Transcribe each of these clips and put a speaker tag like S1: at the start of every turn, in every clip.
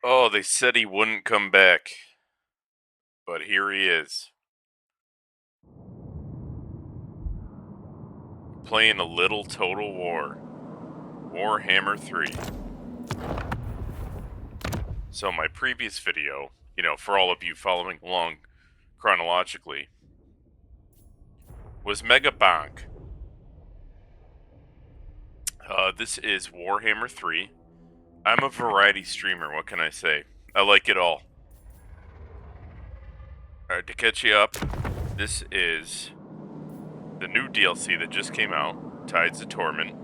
S1: Oh, they said he wouldn't come back. But here he is. Playing a little Total War. Warhammer 3. So my previous video, for all of you following along chronologically, was Mega Bonk. This is Warhammer 3. I'm a variety streamer, what can I say? I like it all. Alright, to catch you up, this is the new DLC that just came out, Tides of Torment.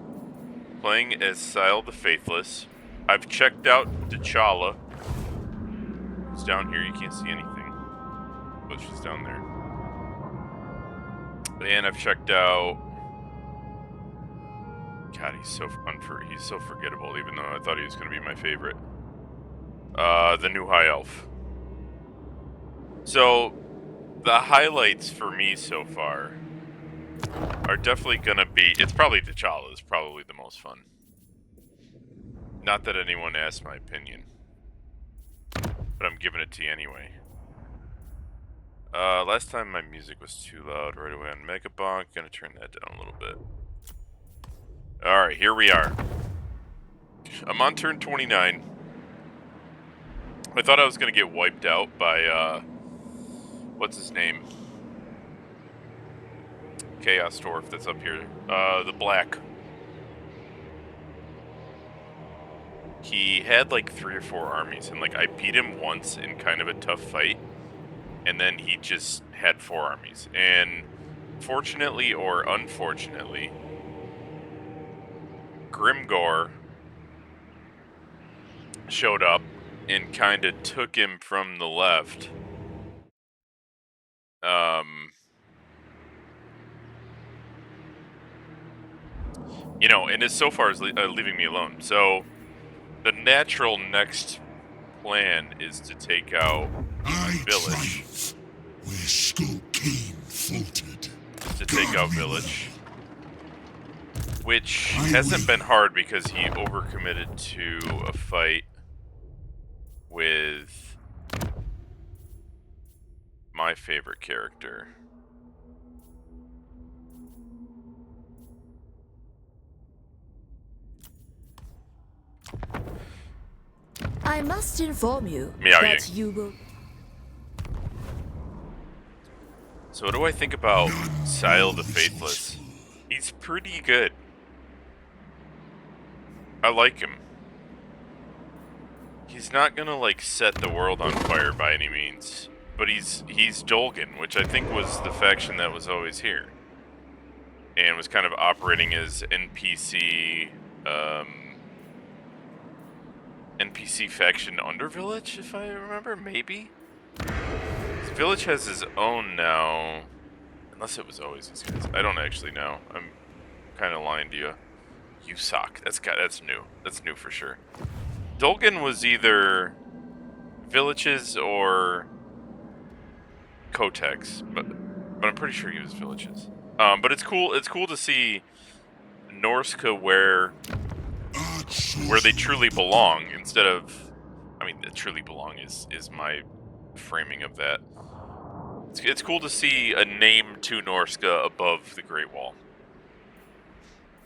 S1: Playing as Sayl the Faithless. I've checked out T'Challa. It's down here, you can't see anything. But she's down there. And I've checked out... God, he's so forgettable, even though I thought he was going to be my favorite. The new High Elf. So, the highlights for me so far are definitely going to be... It's probably T'Challa is probably the most fun. Not that anyone asked my opinion. But I'm giving it to you anyway. Last time my music was too loud right away on Megabonk. Gonna turn that down a little bit. Alright, here we are. I'm on turn 29. I thought I was gonna get wiped out by, what's his name? Chaos Dwarf that's up here. The Black. He had like 3 or 4 armies, and like I beat him once in kind of a tough fight. And then he just had 4 armies. And fortunately or unfortunately, Grimgor showed up and kind of took him from the left. And so far is leaving me alone. So the natural next plan is to take out Village.
S2: Where Skull Kane faltered.
S1: To take out Village. Which hasn't been hard because he overcommitted to a fight with my favorite character.
S3: I must inform you
S1: Meow
S3: that
S1: Ying.
S3: you will...
S1: So what do I think about Sayl the Faithless? He's pretty good. I like him. He's not gonna like set the world on fire by any means. But he's Dolgan, which I think was the faction that was always here. And was kind of operating as NPC faction under Village, if I remember, maybe? Village has his own now, unless it was always these guys. I don't actually know. I'm kind of lying to you. Usoc. That's new. That's new for sure. Dolgan was either Villages or Kotex, but I'm pretty sure he was Villages. But it's cool. It's cool to see Norska where they truly belong, instead of, truly belong is my framing of that. It's cool to see a name to Norska above the Great Wall.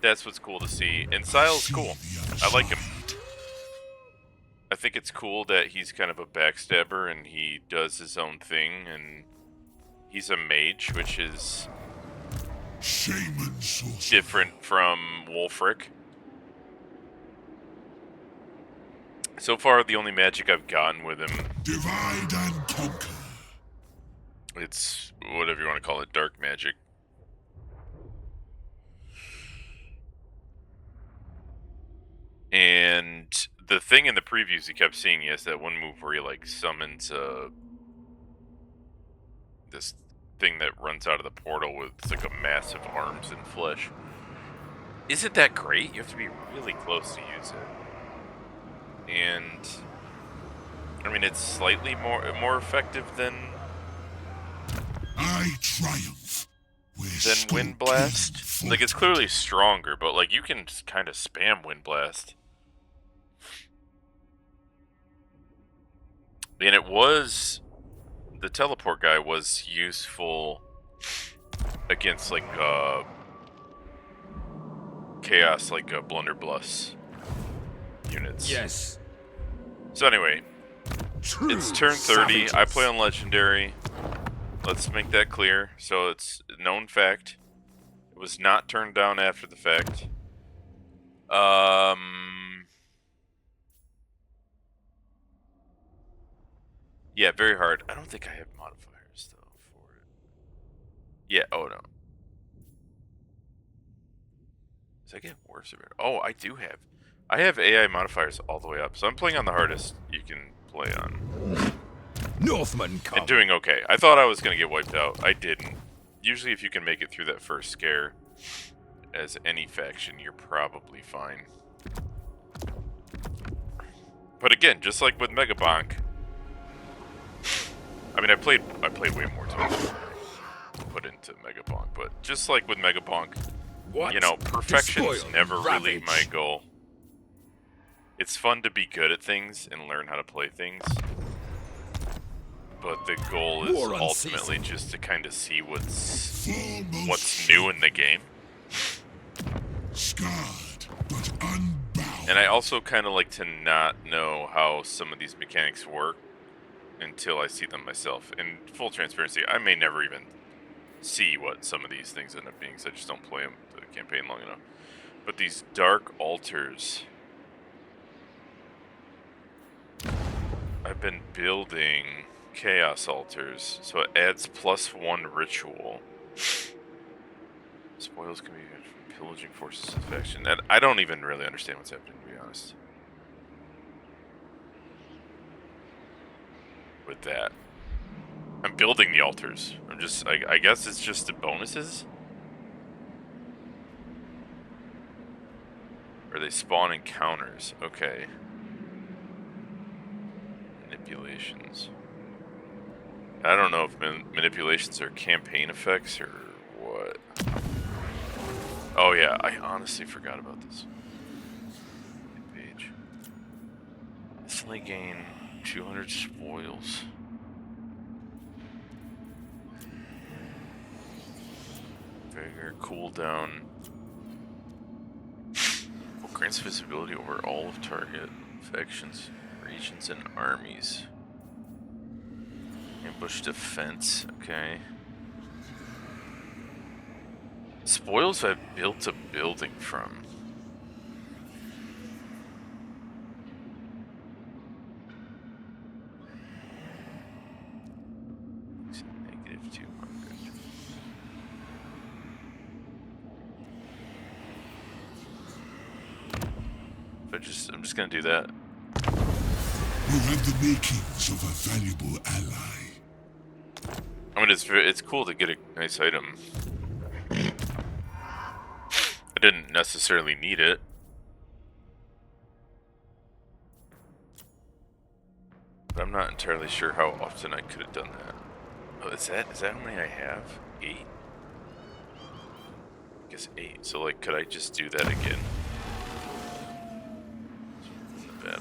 S1: That's what's cool to see. And Syl's cool. I like him. I think it's cool that he's kind of a backstabber and he does his own thing, and he's a mage, which is different from Wolfric. So far, the only magic I've gotten with him...
S2: Divide and conquer.
S1: It's whatever you want to call it, dark magic. And the thing in the previews he kept seeing, he has that one move where he like summons this thing that runs out of the portal with like a massive arms and flesh. Isn't that great? You have to be really close to use it. And it's slightly more effective than Wind Blast. Like, it's clearly stronger, but like you can kind of spam Wind Blast. And it was... The teleport guy was useful against, like, chaos, like, blunderbuss units.
S4: Yes.
S1: So anyway, it's turn 30. I play on Legendary. Let's make that clear. So it's a known fact. It was not turned down after the fact. Yeah, very hard. I don't think I have modifiers though for it. Yeah. Oh no. Does that get worse or better? Oh, I do have. I have AI modifiers all the way up, so I'm playing on the hardest you can play on.
S4: Northmen come.
S1: And doing okay. I thought I was gonna get wiped out. I didn't. Usually, if you can make it through that first scare, as any faction, you're probably fine. But again, just like with Megabonk, I mean, I played way more time put into Megabonk, but just like with Megabonk, you know, perfection's never really my goal. It's fun to be good at things and learn how to play things, but the goal is ultimately just to kind of see what's new in the game.
S2: Scarred, but unbound.
S1: And I also kind of like to not know how some of these mechanics work until I see them myself. In full transparency, I may never even see what some of these things end up being, because I just don't play them the campaign long enough. But these dark altars, I've been building chaos altars, so it adds +1 ritual. Spoils can be from pillaging forces of faction. And I don't even really understand what's happening, to be honest. With that, I'm building the altars. I'm just, I guess it's just the bonuses? Or they spawn encounters. Okay. Manipulations. I don't know if manipulations are campaign effects or what. Oh yeah, I honestly forgot about this. Page. Instantly gain 200 spoils. Vigor, cooldown. Well, grants visibility over all of target factions, regions, and armies. Ambush defense, okay. Spoils I've built a building from. -200. I'm just gonna do that.
S2: You have the makings of a valuable ally.
S1: I mean, it's cool to get a nice item. I didn't necessarily need it. But I'm not entirely sure how often I could have done that. Oh, is that how many I have? 8? I guess 8. So, like, could I just do that again?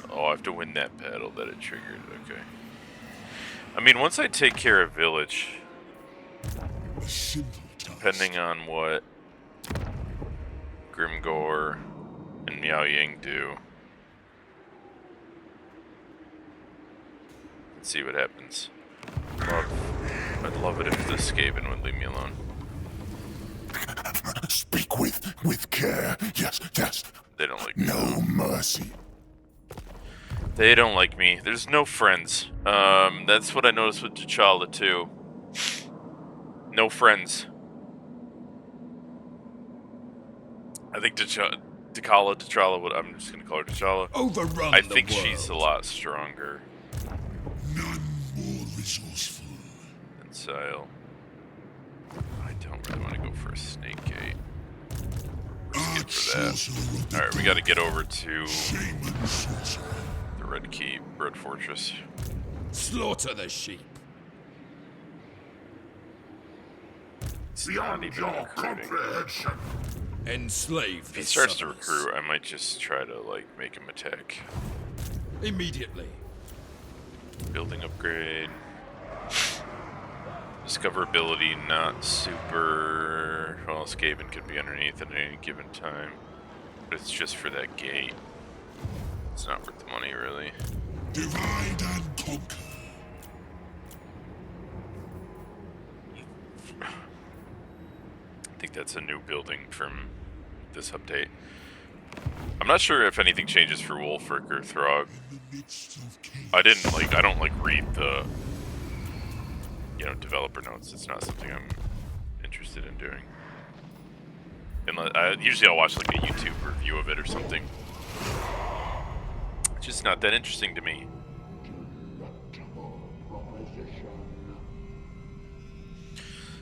S1: Oh, I have to win that battle that it triggered. Okay. I mean, once I take care of village, depending on what Grimgore and Miao Ying do, let's see what happens. I'd love it if this Skaven would leave me alone.
S2: Speak with care. Yes.
S1: They don't like me.
S2: No mercy.
S1: They don't like me. There's no friends. That's what I noticed with T'Challa too. No friends. I think T'Challa would. I'm just gonna call her T'Challa.
S4: Overrun
S1: I think she's a lot stronger
S2: None more resourceful.
S1: than Sayl. I don't really want to go for a snake gate. Skip for that. All right, we got to get over to
S2: Shaman sorcerer.
S1: the Red Keep, Red Fortress.
S4: Slaughter the sheep.
S1: It's not even recruiting.
S4: Enslave
S1: If
S4: the
S1: he starts to
S4: suburbs.
S1: recruit, I might just try to like make him attack.
S4: Immediately.
S1: Building upgrade. Discoverability not super. Well, Skaven could be underneath at any given time. But it's just for that gate. It's not worth the money, really.
S2: Divide and conquer.
S1: I think that's a new building from this update. I'm not sure if anything changes for Wolfric or Throg.
S2: In the midst of chaos.
S1: I don't read the, developer notes. It's not something I'm interested in doing. Usually I'll watch like a YouTube review of it or something. It's just not that interesting to me.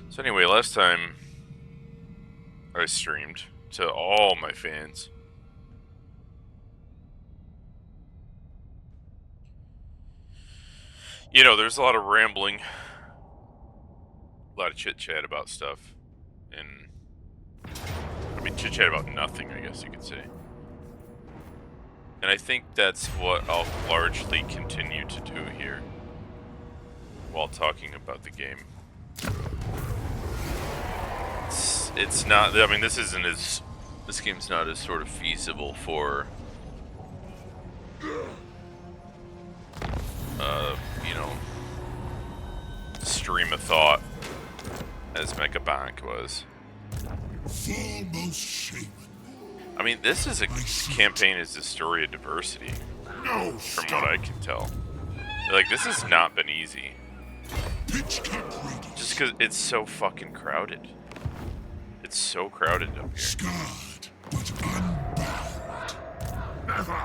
S1: So anyway, last time I streamed to all my fans. There's a lot of rambling, a lot of chit-chat about stuff, and chit-chat about nothing, I guess you could say. And I think that's what I'll largely continue to do here while talking about the game. It's not, this game's not as sort of feasible for, stream of thought as Megabank was.
S2: Foremost shaman.
S1: This is a campaign is a story of diversity,
S2: No,
S1: from what I can tell. This has not been easy.
S2: Pitch cap ready.
S1: Just because it's so fucking crowded. It's so crowded up here.
S2: Scarred, but unbound. Never.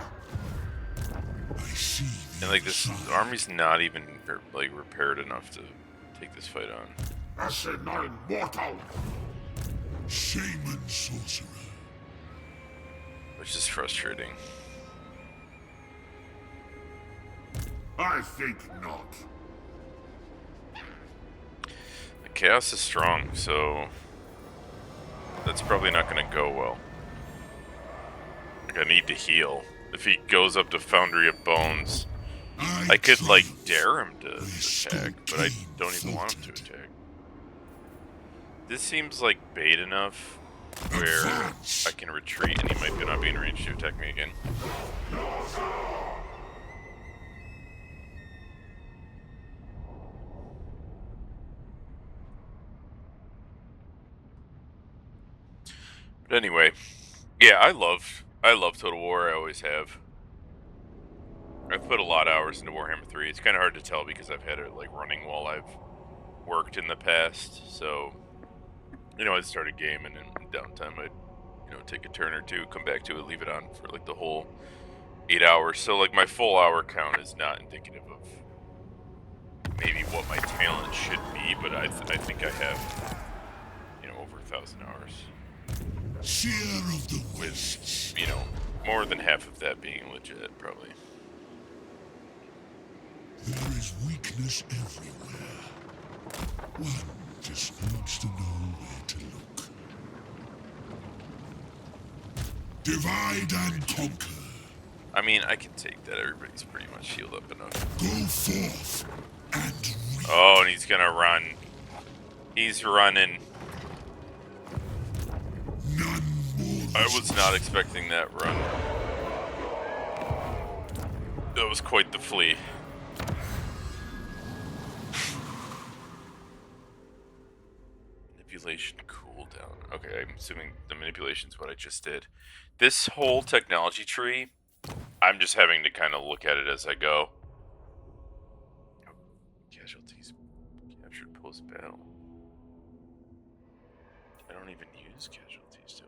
S2: I see.
S1: And this army's not even repaired enough to take this fight on.
S2: Asinine mortal. Shaman sorcerer.
S1: Which is frustrating.
S2: I think not.
S1: The chaos is strong, so that's probably not going to go well. I need to heal. If he goes up to Foundry of Bones, I could dare him to attack, but I don't even want him to attack. This seems like bait enough where I can retreat and he might not be in range to attack me again. But anyway, yeah, I love Total War. I always have. I've put a lot of hours into Warhammer 3. It's kind of hard to tell because I've had it running while I've worked in the past. So, I'd start a game and in downtime I'd, take a turn or two, come back to it, leave it on for the whole 8 hours. So my full hour count is not indicative of maybe what my talent should be, but I think I have, over 1,000 hours.
S2: Seer of the West.
S1: With, more than half of that being legit, probably.
S2: There is weakness everywhere. One just needs to know where to look. Divide and conquer.
S1: I can take that. Everybody's pretty much healed up enough.
S2: Go forth and reap.
S1: Oh, and he's gonna run. He's running.
S2: None more.
S1: I was not expecting that run. That was quite the flee. Manipulation cooldown. Okay, I'm assuming the manipulation's what I just did. This whole technology tree, I'm just having to kind of look at it as I go. Casualties captured post-battle. I don't even use casualties, do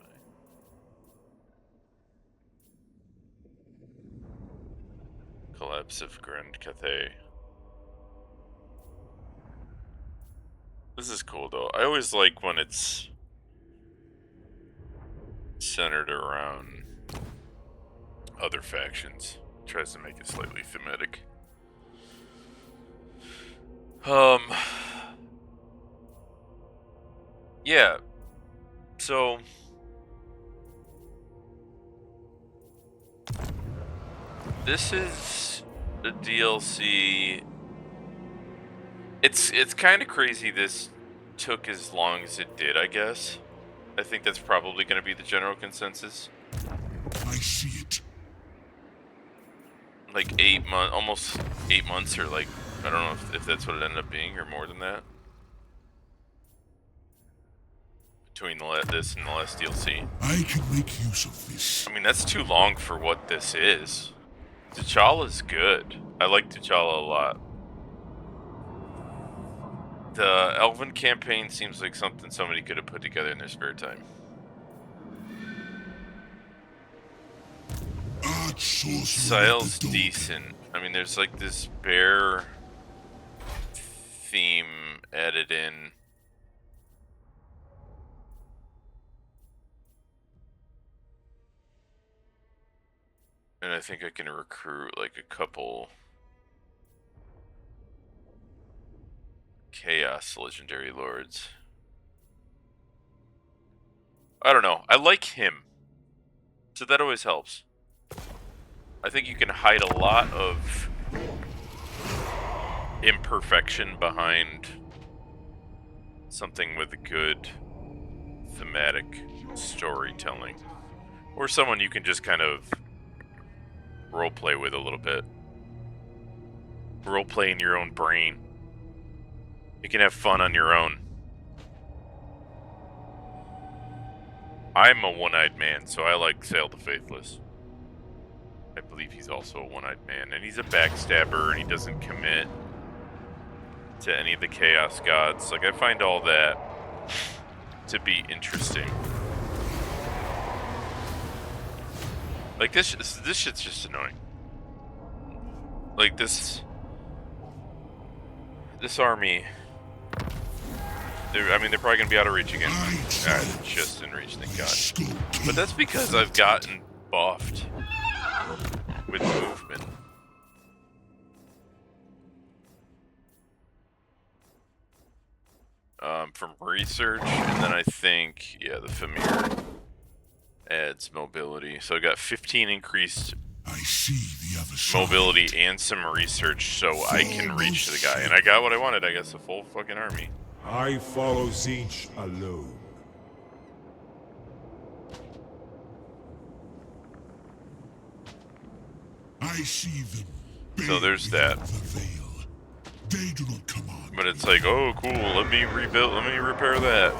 S1: I? Collapse of Grand Cathay. This is cool though. I always like when it's centered around other factions. Tries to make it slightly thematic. Yeah. So this is the DLC. It's kind of crazy this took as long as it did, I guess. I think that's probably going to be the general consensus.
S2: I see it.
S1: Like 8 months, almost 8 months, or like, I don't know if that's what it ended up being, or more than that. Between this and the last DLC.
S2: I can make use of this.
S1: I mean, that's too long for what this is. T'Challa's good. I like T'Challa a lot. The Elven campaign seems like something somebody could have put together in their spare time. Sayl's decent. I mean, there's like this bear theme added in. And I think I can recruit like a couple Chaos Legendary Lords. I don't know. I like him. So that always helps. I think you can hide a lot of imperfection behind something with good thematic storytelling. Or someone you can just kind of roleplay with a little bit. Roleplay in your own brain. You can have fun on your own. I'm a one-eyed man, so I like Sayl the Faithless. I believe he's also a one-eyed man, and he's a backstabber, and he doesn't commit to any of the Chaos Gods. Like, I find all that to be interesting. Like, this shit's just annoying. Like, this army... I mean, they're probably going to be out of reach again. Just in reach, thank God. But that's because I've gotten buffed with movement. From research, and then I think, yeah, the Famir adds mobility. So I got 15 increased mobility and some research, so I can reach the guy. And I got what I wanted, I guess, a full fucking army.
S5: I follow Zinch alone.
S2: I see them.
S1: So there's that.
S2: They do not come on.
S1: But it's like, oh cool, let me rebuild, let me repair that.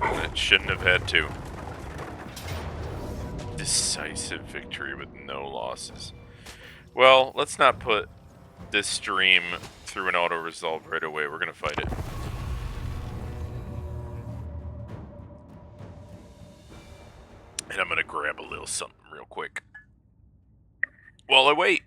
S1: And it shouldn't have had to. Decisive victory with no losses. Well, let's not put this stream through an auto-resolve right away. We're gonna fight it. And I'm gonna grab a little something real quick while I wait.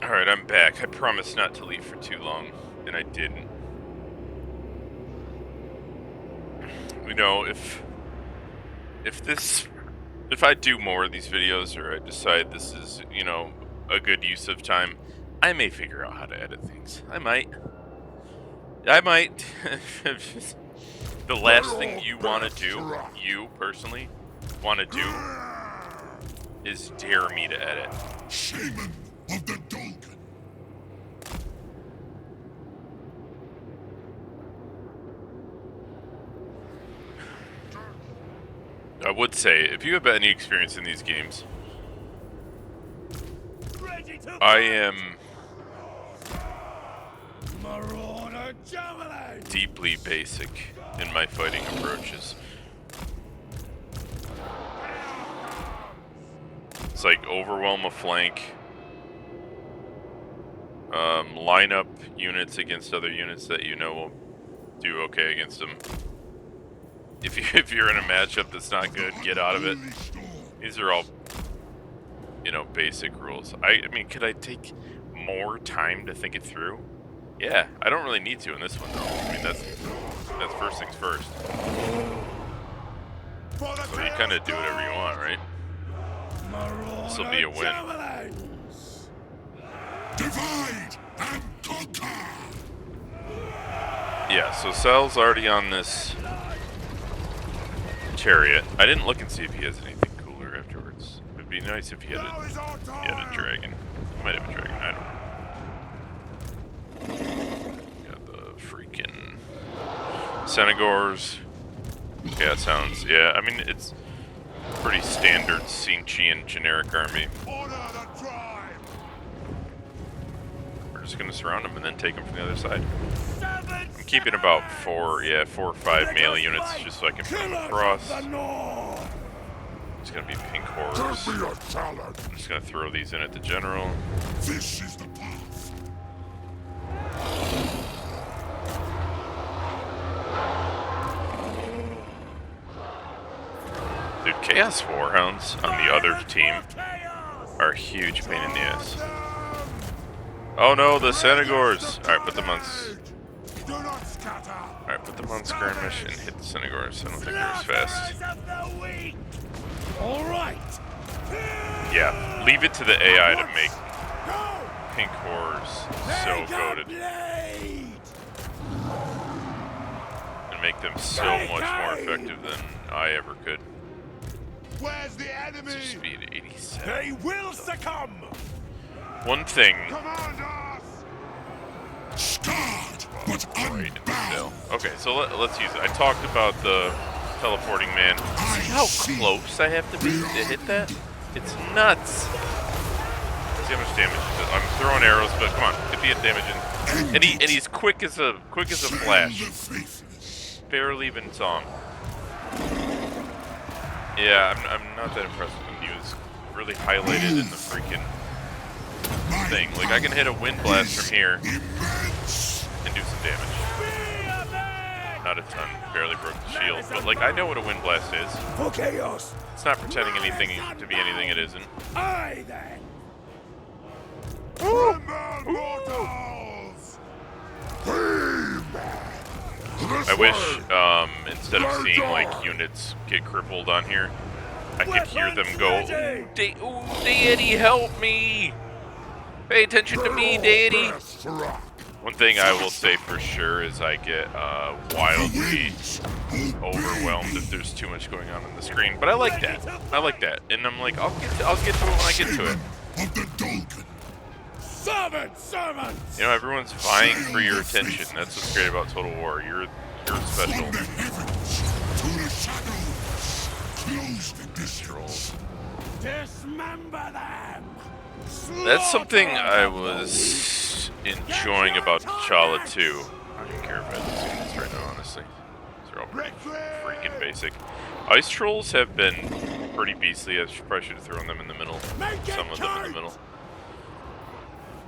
S1: Alright, I'm back. I promised not to leave for too long, and I didn't. You know, if I do more of these videos, or I decide this is, you know, a good use of time, I may figure out how to edit things. I might. The last thing you want to do, you personally want to do, is dare me to edit.
S2: Shaman of the Dolgan.
S1: I would say, if you have any experience in these games, I am deeply basic in my fighting approaches. It's like overwhelm a flank, line up units against other units that you know will do okay against them. if you're in a matchup that's not good, get out of it. These are all, you know, basic rules. I mean, could I take more time to think it through? Yeah, I don't really need to in this one though. I mean, that's first things first. So you kind of do whatever you want, right? This will be a win.
S2: Divide and conquer.
S1: Yeah, so Sayl's already on this chariot. I didn't look and see if he has anything cooler afterwards. It'd be nice if he had a dragon. He might have a dragon, I don't know. Got the freaking Senegors. Yeah, it sounds, yeah, I mean, it's pretty standard Sinchian generic army. We're just gonna surround them and then take them from the other side. I'm keeping about 4 or 5 melee units just so I can put them across. It's gonna be pink horrors. I'm just gonna throw these in at the general.
S2: This is the path.
S1: Dude, Chaos Warhounds on the other team are a huge pain in the ass. Oh no, the Senegors! Alright, put them on. Alright, put them on skirmish and hit the Senegors. I don't think they're as fast.
S4: Alright!
S1: Yeah, leave it to the AI to make pink horrors so goated. And make them so much more effective than I ever could.
S4: Where's the enemy?
S1: Speed 87.
S4: They will succumb!
S1: One thing
S2: Scarred, but
S1: right in the tail.
S2: unbound.
S1: Okay, so let's use it. I talked about the teleporting man. See how close I have to be to hit that? It's nuts. See how much damage it does. I'm throwing arrows, but come on, get the damage in. And he's quick as a flash. Barely even saw him. Yeah, I'm not that impressed with him. He was really highlighted in the freaking thing. Like, I can hit a wind blast from here and do some damage. Not a ton. Barely broke the shield. But, like, I know what a wind blast is.
S4: For chaos!
S1: It's not pretending anything to be anything it isn't.
S4: Aye then!
S1: I wish, instead of seeing, like, units get crippled on here, I could hear them go, ooh, deity, help me! Pay attention to me, deity! One thing I will say for sure is I get wildly overwhelmed if there's too much going on the screen. But I like that. I like that. And I'm like, I'll get to it when I get to it.
S4: Servant!
S1: You know, everyone's vying for your attention. That's what's great about Total War. You're special.
S2: From the heavens to the shadows, close the distance.
S4: Dismember them!
S1: That's something I was enjoying about T'Challa too. I don't care about these units right now, honestly. These are all pretty freaking basic. Ice Trolls have been pretty beastly. I probably should have thrown them in the middle. Some of them in the middle.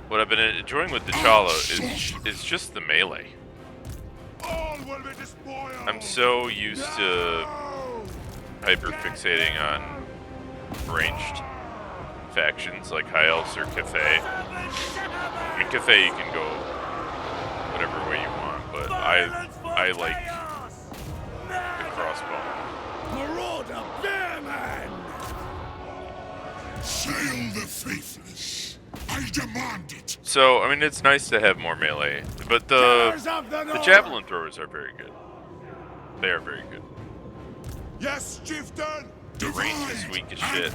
S1: What I've been enjoying with T'Challa is just the melee. I'm so used to hyper-fixating on ranged factions like High Elves or Cathay. I mean, Cathay you can go whatever way you want, but I like the crossbow.
S4: Marauder Bearman!
S2: Sayl the faithless. I demand it.
S1: So, I mean, it's nice to have more melee, but the javelin throwers are very good. They are very good.
S4: Yes, chieftain!
S1: The range is weak as shit.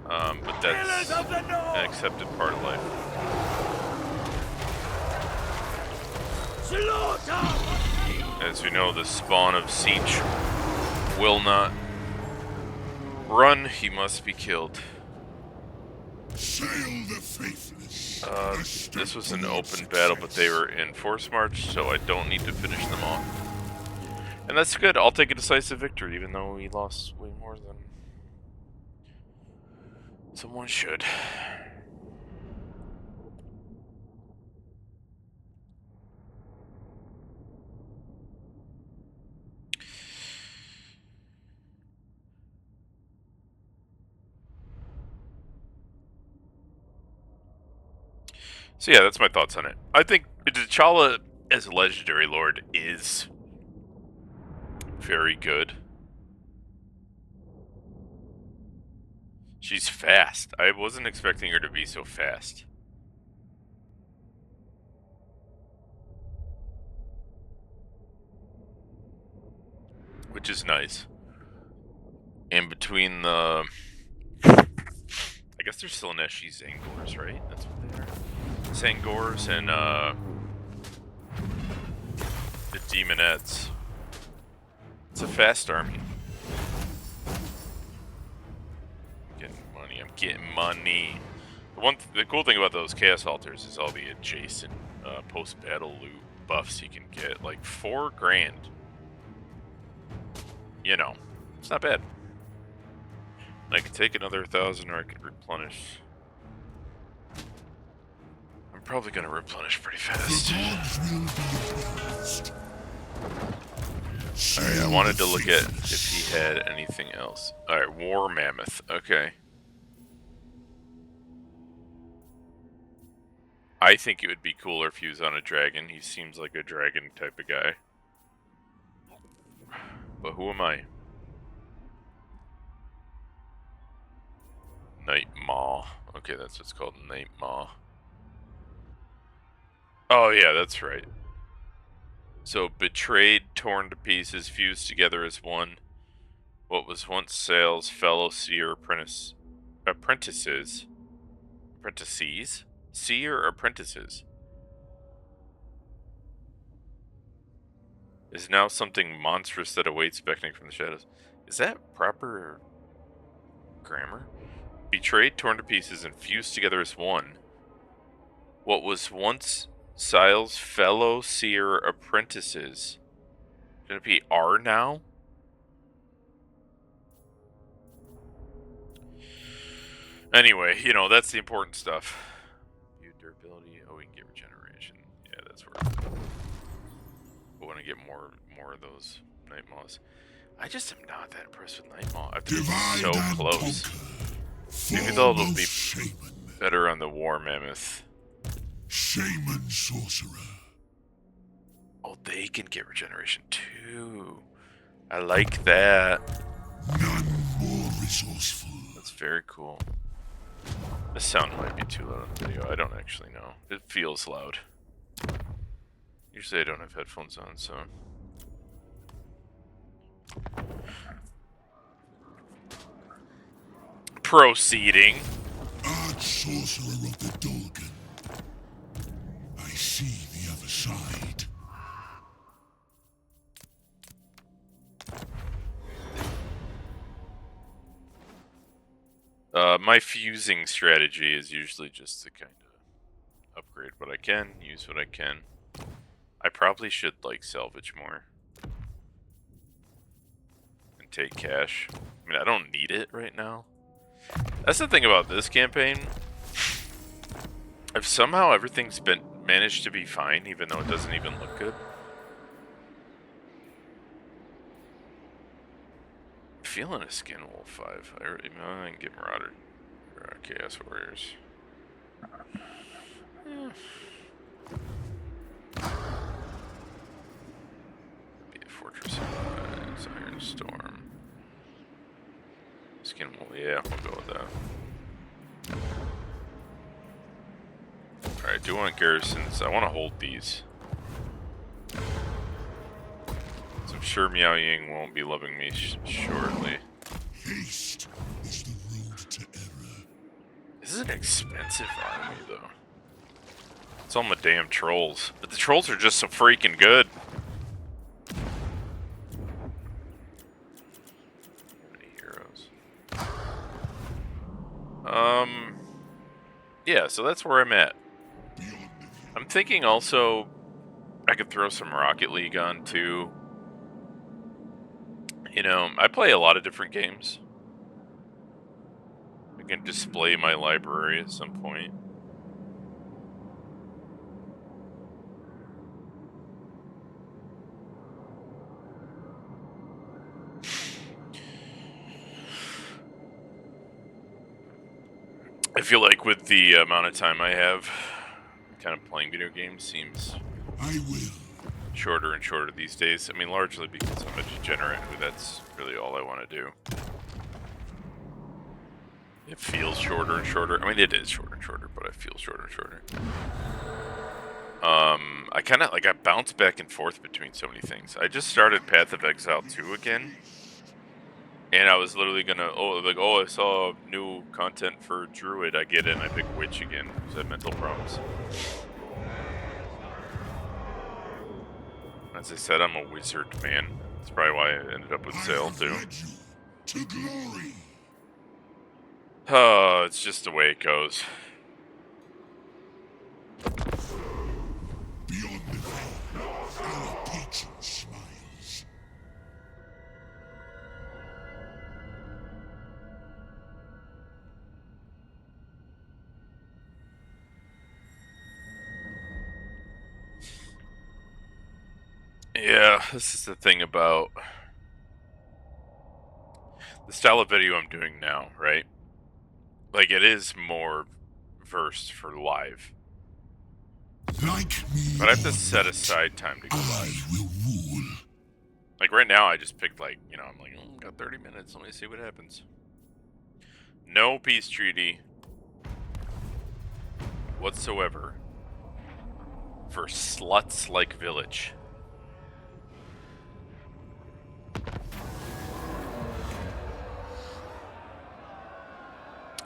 S1: But that's an accepted part of life. As we know, the spawn of Siege will not run. He must be killed.
S2: Sayl the faithless.
S1: This was an open battle, but they were in force march, so I don't need to finish them off. And that's good. I'll take a decisive victory, even though we lost way more than someone should. So yeah, that's my thoughts on it. I think T'Challa as a legendary lord is very good. She's fast. I wasn't expecting her to be so fast. Which is nice. And between the... I guess they're still Neshi Zangors, right? That's what they are. Sangors and the Demonettes. It's a fast army. I'm getting money. The cool thing about those Chaos Altars is all the adjacent post-battle loot buffs you can get. Like 4 grand. You know, it's not bad. I can take another 1,000 or I can replenish. I'm probably gonna replenish pretty fast. Alright, I wanted to look at if he had anything else. Alright, War Mammoth. Okay. I think it would be cooler if he was on a dragon. He seems like a dragon type of guy. But who am I? Night Maw. Okay, that's what's called, Night Maw. Oh yeah, that's right. So, betrayed, torn to pieces, fused together as one. What was once Sayl's fellow seer apprentices? Apprentices? Seer apprentices. Is now something monstrous that awaits beckoning from the shadows. Is that proper grammar? Betrayed, torn to pieces, and fused together as one. What was once Sayl's fellow seer apprentices. Should it be are now? Anyway, you know, that's the important stuff. View durability. Oh, we can get regeneration. Yeah, that's where I want to get more of those Night Maws. I just am not that impressed with Night Maw. I think it's so close. Maybe they'll be better on the War Mammoth.
S2: Shaman sorcerer.
S1: Oh, they can get regeneration too. I like that.
S2: None more resourceful.
S1: That's very cool. The sound might be too loud on the video. I don't actually know. It feels loud. Usually I don't have headphones on, so... Proceeding.
S2: Arch sorcerer of the Dolgan. I see the other side.
S1: My fusing strategy is usually just to kind of upgrade what I can, use what I can. I probably should, like, salvage more. And take cash. I mean, I don't need it right now. That's the thing about this campaign. If somehow everything's been managed to be fine, even though it doesn't even look good. Feeling a skin wolf 5. I can get Marauder. Chaos Warriors. Be a Fortress of Iron Storm. Skin wolf, yeah, we'll go with that. Alright, do want garrisons. I want to hold these. So I'm sure Miao Ying won't be loving me shortly.
S2: Haste is the road to error.
S1: This is an expensive army, though. It's all my damn trolls. But the trolls are just so freaking good. Many heroes. Yeah, so that's where I'm at. I'm thinking also I could throw some Rocket League on, too. You know, I play a lot of different games. I can display my library at some point. I feel like with the amount of time I have, time I'm playing video games seems
S2: I will.
S1: shorter and shorter these days. I mean, largely because I'm a degenerate who that's really all I want to do. It feels shorter and shorter. I mean, it is shorter and shorter, but it feels shorter and shorter. I kind of, like, I bounce back and forth between so many things. I just started Path of Exile 2 again. And I was literally gonna, I saw new content for Druid. I get it, and I pick Witch again, because I have mental problems. As I said, I'm a wizard, man. That's probably why I ended up with Sayl, too.
S2: Led you to glory.
S1: Oh, it's just the way it goes.
S2: Beyond the veil, our patron smiles.
S1: Yeah, this is the thing about the style of video I'm doing now, right? Like, it is more versed for live.
S2: Like me,
S1: But I have to
S2: or
S1: set
S2: not,
S1: aside time to go
S2: I
S1: live.
S2: will rule.
S1: Like, right now, I just picked, like, you know, I'm like, oh, got 30 minutes. Let me see what happens. No peace treaty whatsoever for sluts like Village.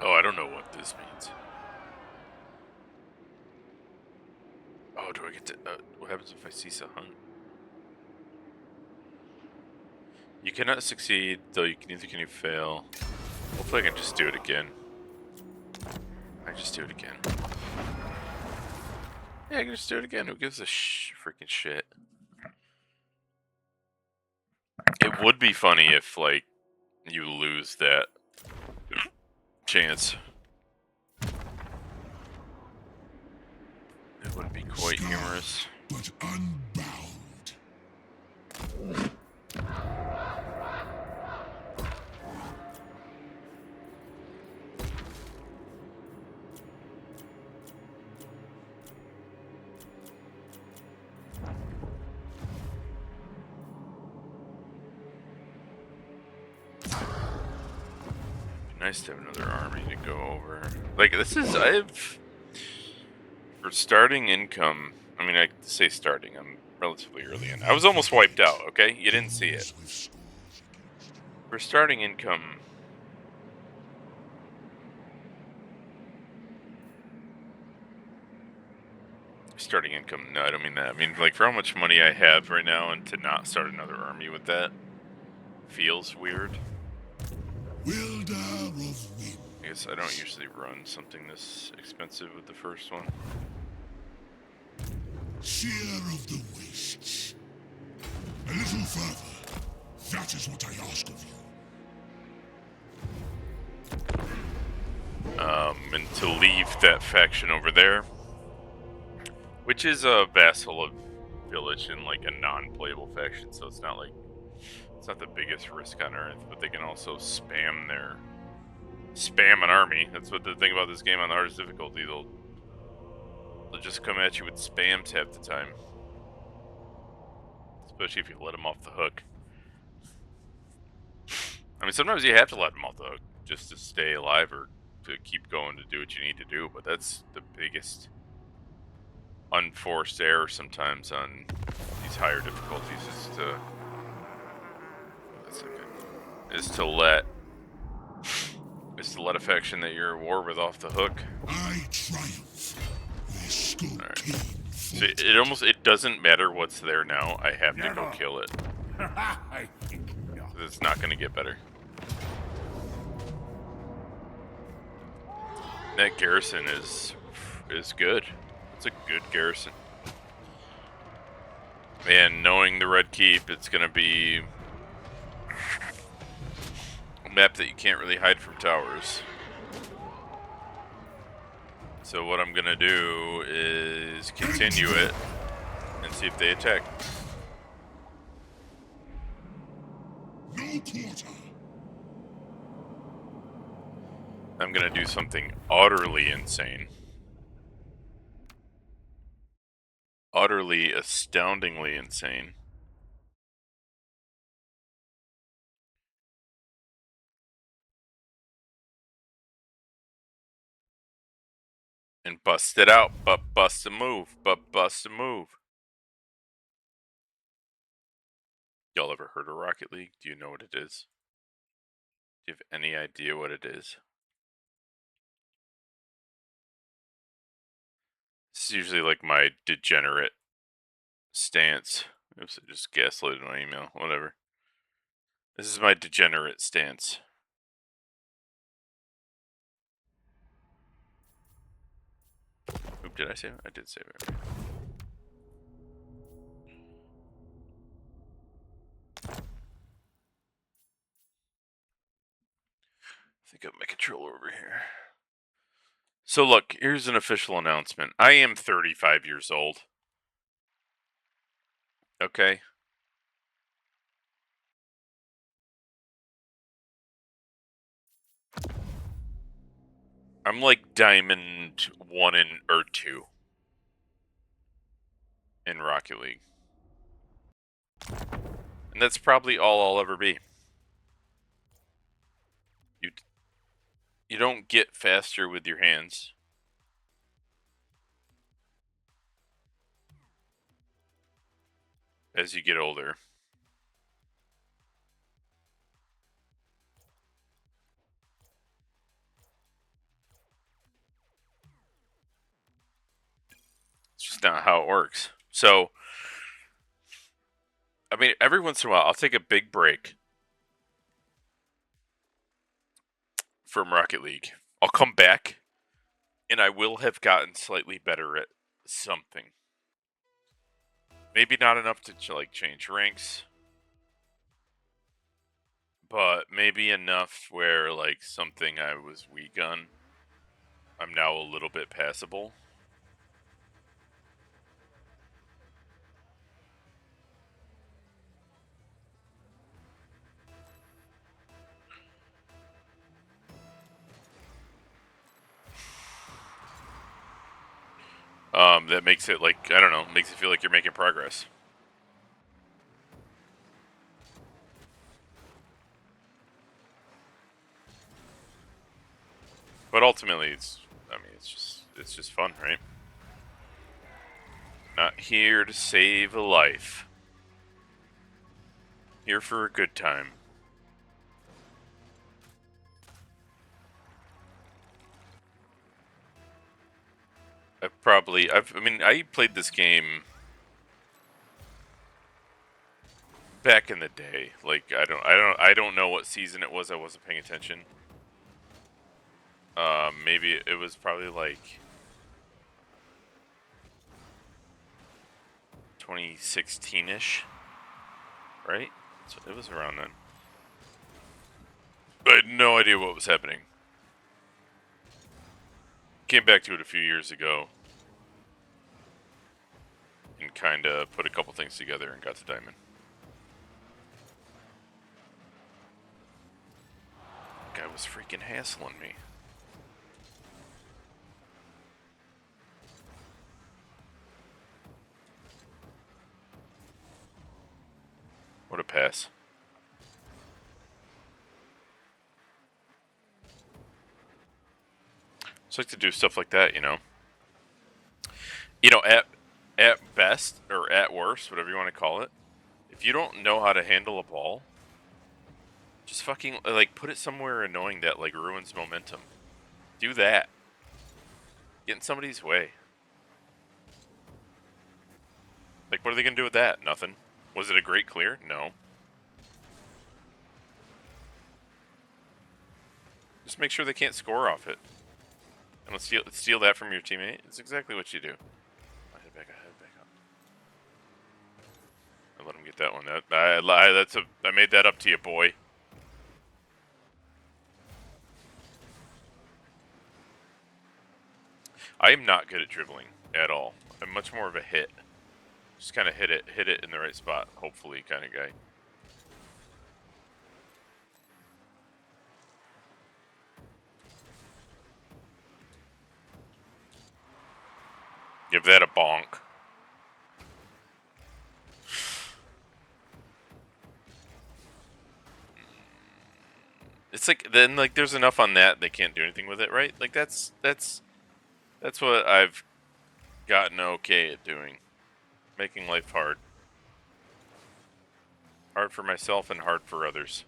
S1: Oh, I don't know what this means. Oh, do I get to... what happens if I cease a hunt? You cannot succeed, though neither can you fail. Hopefully I can just do it again. I just do it again. Yeah, I can just do it again. Who gives a freaking shit? It would be funny if, like, you lose that chance. It would be quite humorous.
S2: But unbound.
S1: Nice to have another army to go over. Like, this is, for starting income, I mean, I say starting, I'm relatively early in. I was almost wiped out, okay? You didn't see it.
S2: With scores against
S1: For starting income, no, I don't mean that. I mean, like, for how much money I have right now, and to not start another army with that feels weird.
S2: Wilder of wind.
S1: I guess I don't usually run something this expensive with the first one.
S2: Seer of the wastes. A little further. That is what I ask of you.
S1: And to leave that faction over there, which is a vassal of Village and like a non-playable faction, so it's not the biggest risk on earth, but they can also spam an army. That's what the thing about this game on the hardest difficulty. They'll just come at you with spams half the time, especially if you let them off the hook. I mean, sometimes you have to let them off the hook just to stay alive or to keep going to do what you need to do, but that's the biggest unforced error sometimes on these higher difficulties is to let a faction that you're at war with off the hook.
S2: I triumph. Where skull
S1: Alright.
S2: came
S1: So it doesn't matter what's there now. I have to go kill it.
S4: I think not.
S1: It's not going to get better. That garrison is good. It's a good garrison. And knowing the Red Keep, it's going to be a map that you can't really hide from towers. So what I'm going to do is continue it and see if they attack.
S2: no quarter.
S1: I'm going to do something utterly insane. utterly, astoundingly insane. And bust it out, but bust a move, but bust a move. Y'all ever heard of Rocket League? Do you know what it is? Do you have any idea what it is? This is usually like my degenerate stance. Oops, I just gaslighted my email. Whatever. This is my degenerate stance. Oop, did I save it? I did save it. I think I have my controller over here. So look, here's an official announcement. I am 35 years old. Okay? I'm like Diamond 1 or 2 in Rocket League. And that's probably all I'll ever be. You don't get faster with your hands. As you get older. It's just not how it works. So, I mean, every once in a while, I'll take a big break from Rocket League. I'll come back, and I will have gotten slightly better at something. Maybe not enough to like change ranks, but maybe enough where like something I was weak on, I'm now a little bit passable. That makes it like, I don't know, makes it feel like you're making progress. But ultimately, it's just fun, right? Not here to save a life. Here for a good time. I played this game back in the day. Like, I don't know what season it was. I wasn't paying attention. Maybe it was probably like 2016-ish, right? So it was around then. I had no idea what was happening. Came back to it a few years ago and kind of put a couple things together and got to Diamond. Guy was freaking hassling me. What a pass. Just like to do stuff like that, you know. You know, at best or at worst, whatever you want to call it, if you don't know how to handle a ball, just fucking like put it somewhere annoying that like ruins momentum. Do that. Get in somebody's way. Like, what are they gonna do with that? Nothing. Was it a great clear? No. Just make sure they can't score off it. And let's steal that from your teammate. It's exactly what you do. I head back up. I let him get that one. I made that up to you, boy. I am not good at dribbling at all. I'm much more of a hit. Just kind of hit it in the right spot, hopefully, kind of guy. Give that a bonk. It's like then like there's enough on that they can't do anything with it, right? Like that's what I've gotten okay at doing, making life hard. Hard for myself and hard for others.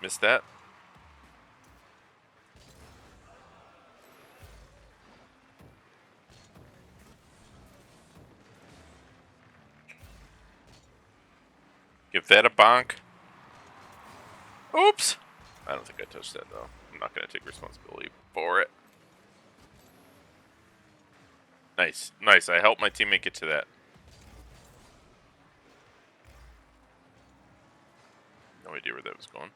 S1: Missed that? Give that a bonk. Oops! I don't think I touched that though. I'm not going to take responsibility for it. Nice. Nice. I helped my teammate get to that. No idea where that was going.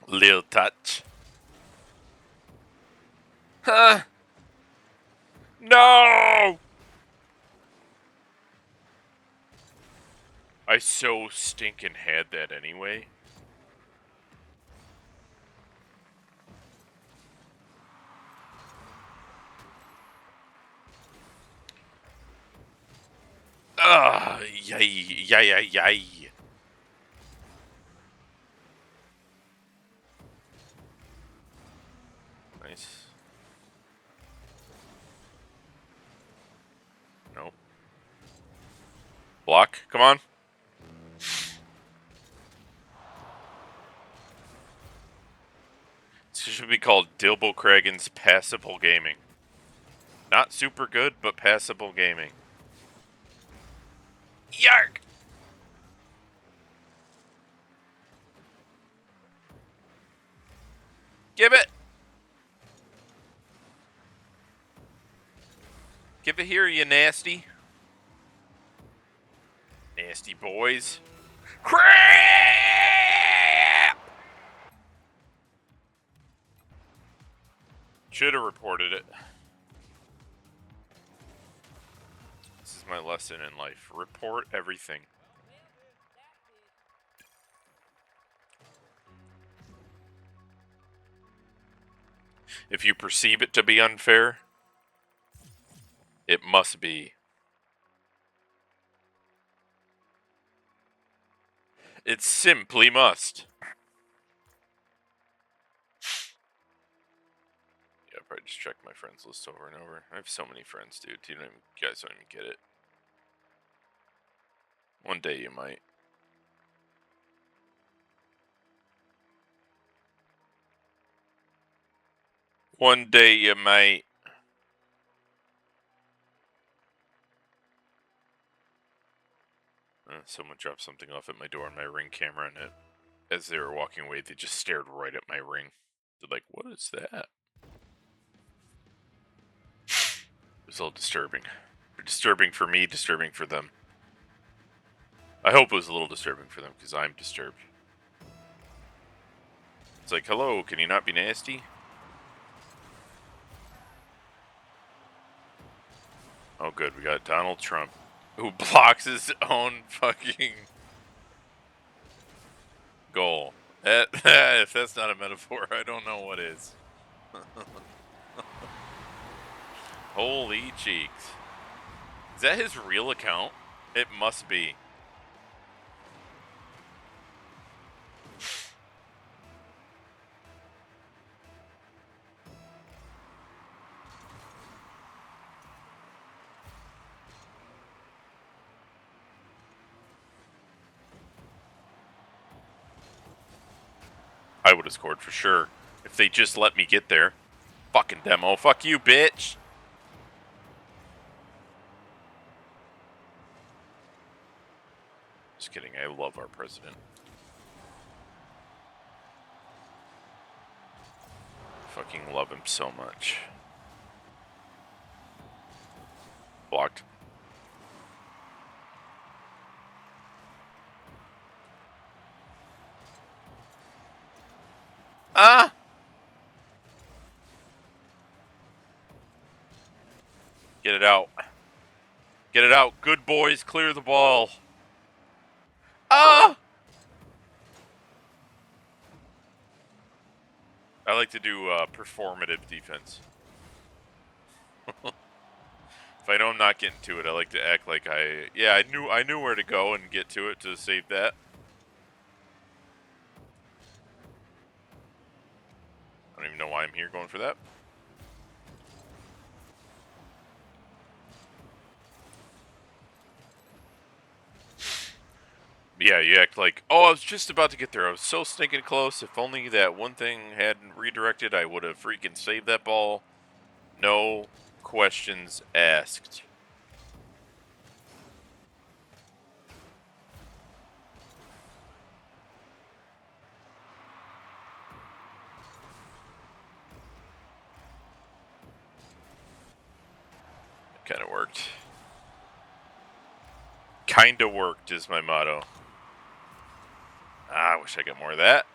S1: Little touch. Huh? No! I so stinking had that anyway. Yay, yay, yay, yay. Nice. Nope. Block, come on. This should be called Dilbo Cragen's Passable Gaming. Not super good, but passable gaming. Yark! Give it! Give it here, you nasty. Nasty boys. Crap! Should have reported it. This is my lesson in life. Report everything. If you perceive it to be unfair, it must be. It simply must. Yeah, I'll probably just check my friends list over and over. I have so many friends, dude. You guys don't even get it. One day you might. One day you might. Someone dropped something off at my door on my Ring camera, and as they were walking away, they just stared right at my Ring. They're like, "What is that?" It was all disturbing. Disturbing for me, disturbing for them. I hope it was a little disturbing for them, because I'm disturbed. It's like, hello, can you not be nasty? Oh good, we got Donald Trump, who blocks his own fucking goal. If that's not a metaphor, I don't know what is. Holy cheeks. Is that his real account? It must be. I would have scored for sure if they just let me get there. Fucking demo. Fuck you, bitch. Just kidding. I love our president. Fucking love him so much. Blocked. Ah! Get it out. Get it out. Good boys, clear the ball. Ah! I like to do performative defense. If I know I'm not getting to it, I like to act like I knew where to go and get to it to save that. I don't even know why I'm here going for that. Yeah, you act like, oh, I was just about to get there. I was so stinking close. If only that one thing hadn't redirected, I would have freaking saved that ball. No questions asked. Kind of worked. Kinda worked is my motto. I wish I got more of that.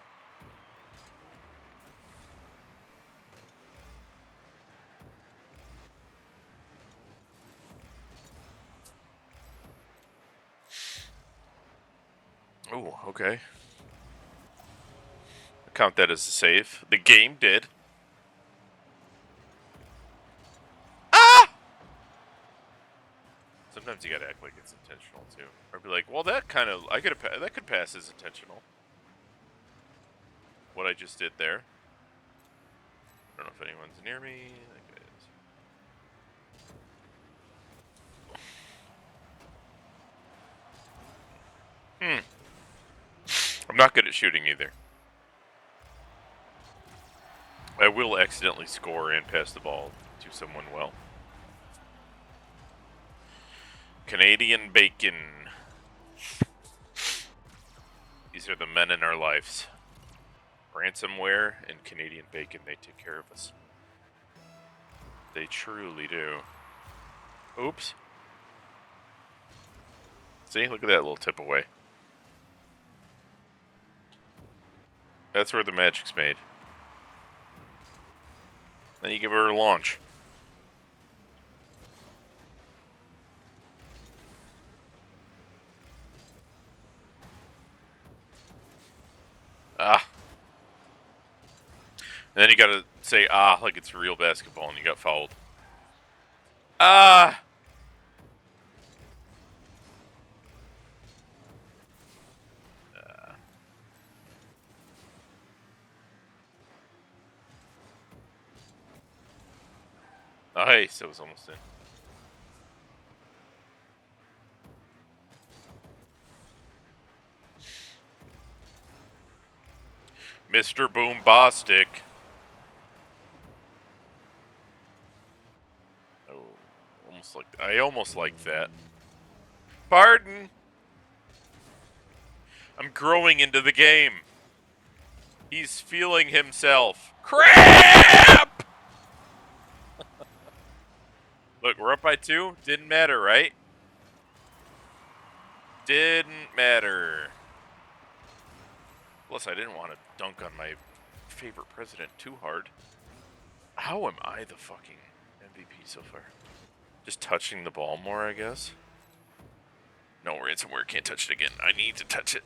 S1: Oh, okay. I'll count that as a save. The game did. Ah! Sometimes you gotta act like it's intentional too, or be like, "Well, that kind of that could pass as intentional." What I just did there. I don't know if anyone's near me. That guy is. I'm not good at shooting either. I will accidentally score and pass the ball to someone well. Canadian bacon. These are the men in our lives. Ransomware and Canadian bacon, they take care of us. They truly do. Oops. See, look at that little tip away. That's where the magic's made. Then you give her a launch. Ah. And then you gotta say like it's real basketball and you got fouled. Ah! Nice, that was almost in. Mr. Boombastic. Oh, I almost like that. Pardon. I'm growing into the game. He's feeling himself. Crap! Look, we're up by 2. Didn't matter, right? Didn't matter. Plus, I didn't want to dunk on my favorite president too hard. How am I the fucking MVP so far? Just touching the ball more, I guess. No, ransomware can't touch it again. I need to touch it.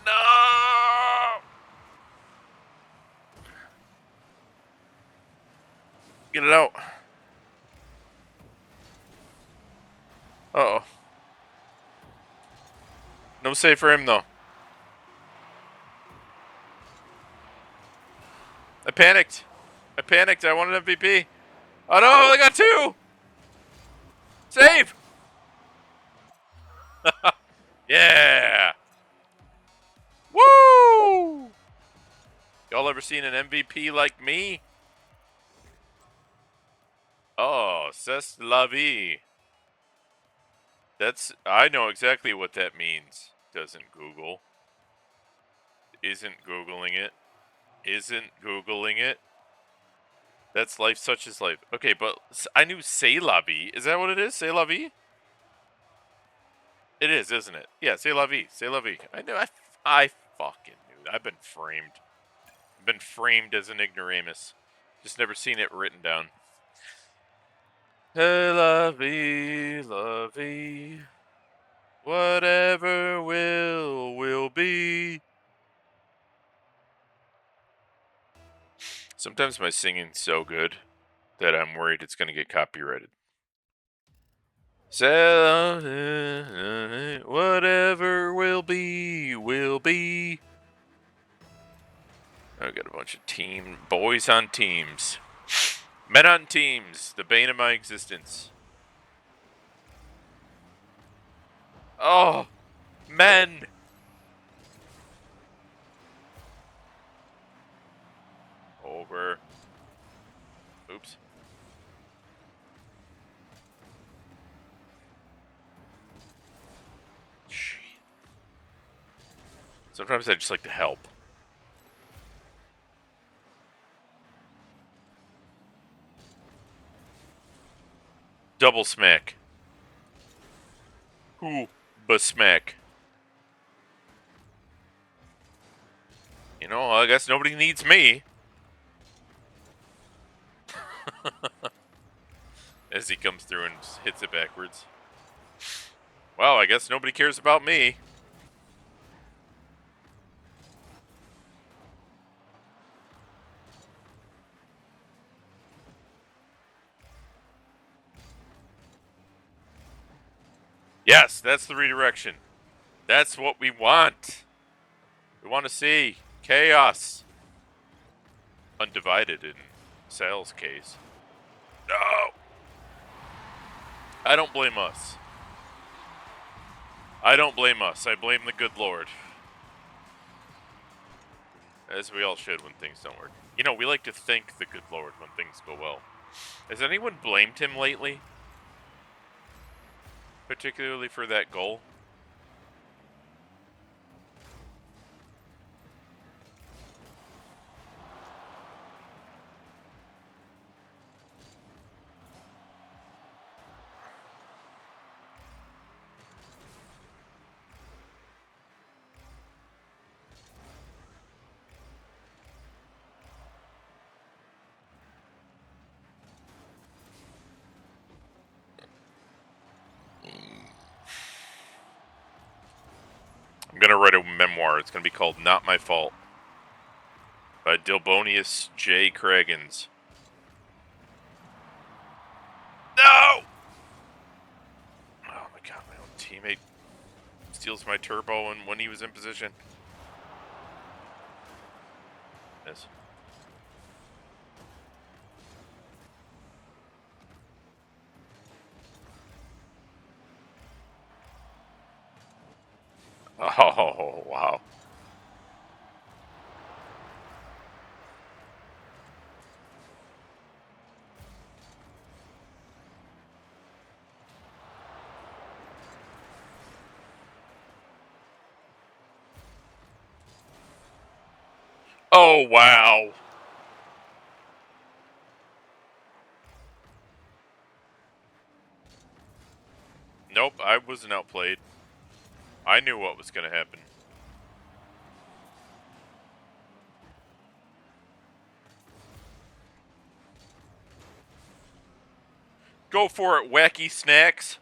S1: No! Get it out. Uh-oh. No save for him, though. I panicked. I wanted MVP. Oh, no, I got 2! Save! Yeah! Woo! Y'all ever seen an MVP like me? Oh, c'est la vie. I know exactly what that means. Doesn't Google. Isn't Googling it. Isn't Googling it. That's life such as life. Okay, but I knew c'est la vie. Is that what it is? C'est la vie? It is, isn't it? Yeah, c'est la vie. C'est la vie. I knew. I fucking knew. I've been framed. I've been framed as an ignoramus. Just never seen it written down. C'est la vie, la vie. Whatever will be. Sometimes my singing's so good that I'm worried it's going to get copyrighted. So, whatever will be, will be. I got a bunch of boys on teams. Men on teams, the bane of my existence. Oh, men! Over. Oops. Shit. Sometimes I just like to help. Double smack. Who smack? You know, I guess nobody needs me. As he comes through and just hits it backwards. Well, I guess nobody cares about me. Yes, that's the redirection. That's what we want. We want to see chaos. Undivided in Sayl's case. No! I don't blame us. I don't blame us. I blame the good Lord. As we all should when things don't work. You know, we like to thank the good Lord when things go well. Has anyone blamed him lately? Particularly for that goal? I'm gonna write a memoir. It's gonna be called Not My Fault. By Dilbonius J. Craggins. No! Oh my god, my own teammate steals my turbo and when he was in position. Yes. Oh, wow. Oh, wow. Nope, I wasn't outplayed. I knew what was going to happen. Go for it, wacky snacks.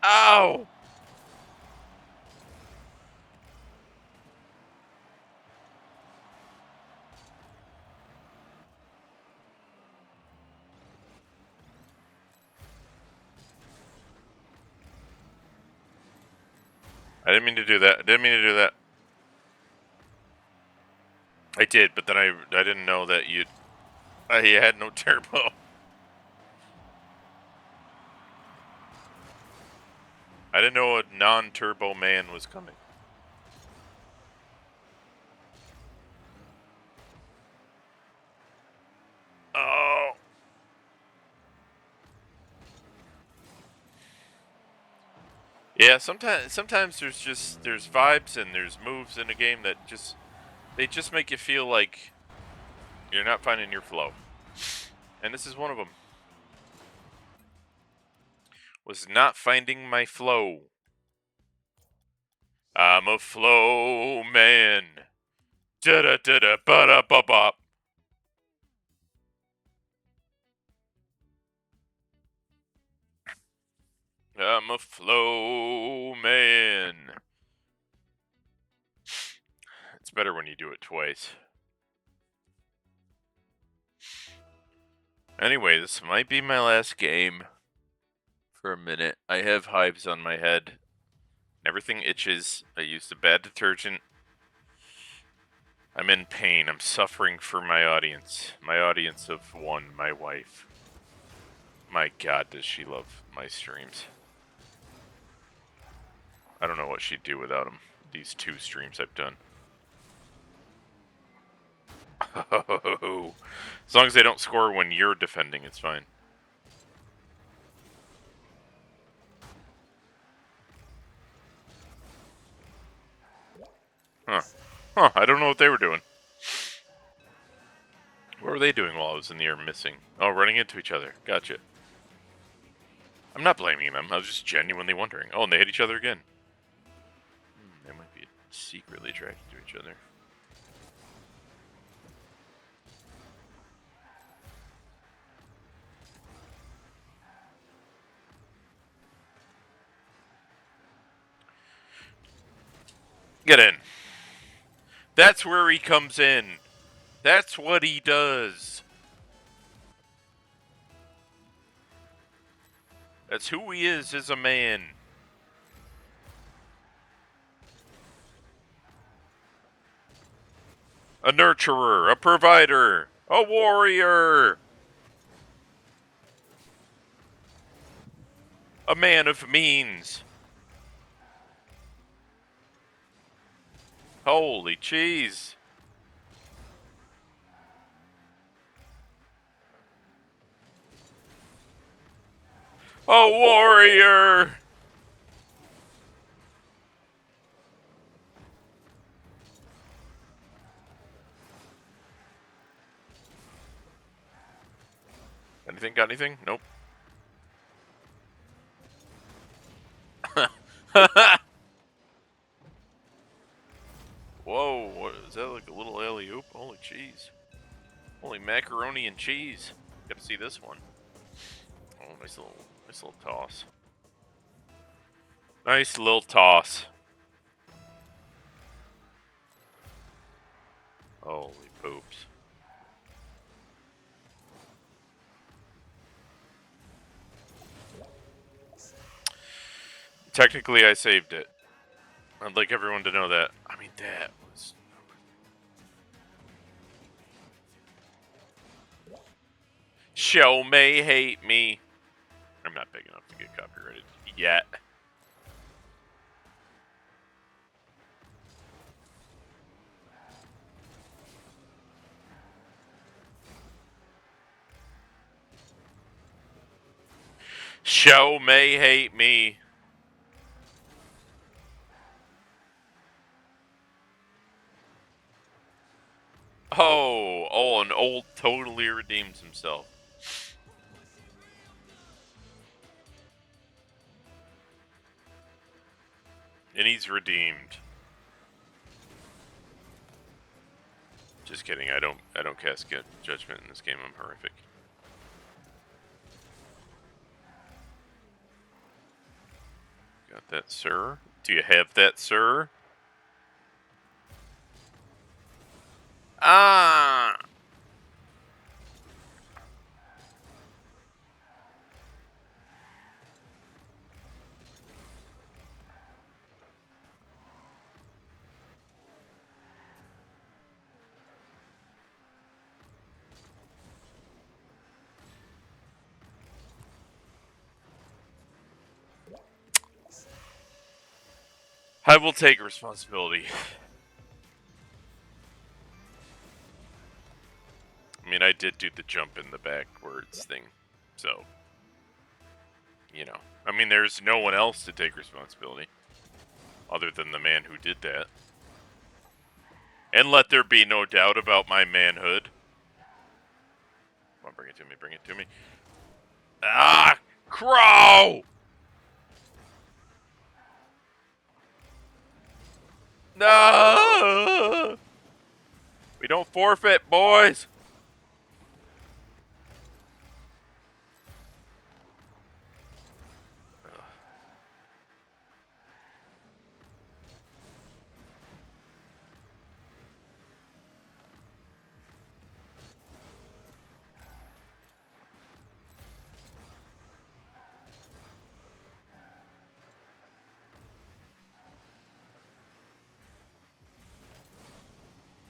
S1: Ow! I didn't mean to do that. I did, but then I didn't know that you had no turbo. I didn't know a non-turbo man was coming. Oh. Yeah, sometimes there's vibes and there's moves in a game that they just make you feel like you're not finding your flow. And this is one of them. Was not finding my flow. I'm a flow man. Da da da da ba da ba ba. I'm a flow man. It's better when you do it twice. Anyway, this might be my last game for a minute. I have hives on my head. Everything itches. I used a bad detergent. I'm in pain. I'm suffering for my audience. My audience of one, my wife. My God, does she love my streams. I don't know what she'd do without them. These 2 streams I've done. As long as they don't score when you're defending, it's fine. Huh, I don't know what they were doing. What were they doing while I was in the air missing? Oh, running into each other. Gotcha. I'm not blaming them. I was just genuinely wondering. Oh, and they hit each other again. They might be secretly attracted to each other. Get in. That's where he comes in. That's what he does. That's who he is as a man. A nurturer, a provider, a warrior. A man of means. Holy cheese. A warrior. Anything? Got anything? Nope. Whoa, what is that, like a little alley-oop? Holy cheese. Holy macaroni and cheese. Got to see this one. Oh, nice little toss. Nice little toss. Holy poops. Technically, I saved it. I'd like everyone to know that. I mean, that was... Show may hate me. I'm not big enough to get copyrighted yet. Show may hate me. Oh, an old totally redeems himself. And he's redeemed. Just kidding. I don't cast good judgment in this game. I'm horrific. Got that, sir? Do you have that, sir? Ah! I will take responsibility. I mean, I did do the jump in the backwards thing, so, you know. I mean, there's no one else to take responsibility other than the man who did that. And let there be no doubt about my manhood. Come on, bring it to me, bring it to me. Ah! Crow! No! We don't forfeit, boys!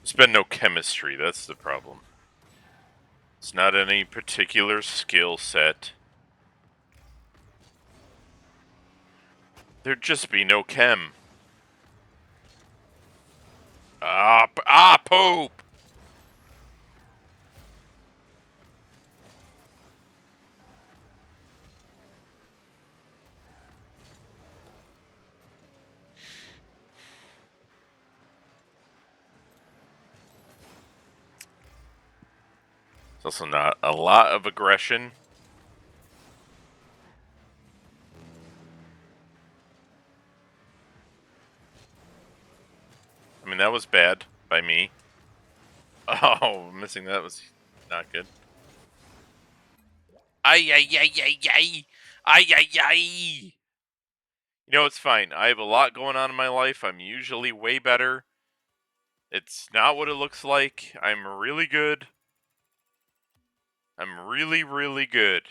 S1: There's been no chemistry, that's the problem. It's not any particular skill set. There'd just be no chem. Poop! It's also not a lot of aggression. I mean, that was bad by me. Oh, missing that was not good. Ay, ay, ay, ay, ay! Ay, ay, ay! You know, it's fine. I have a lot going on in my life. I'm usually way better. It's not what it looks like. I'm really good. I'm really, really good.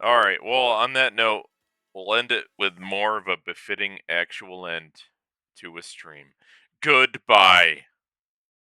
S1: Alright, well, on that note, we'll end it with more of a befitting actual end to a stream. Goodbye.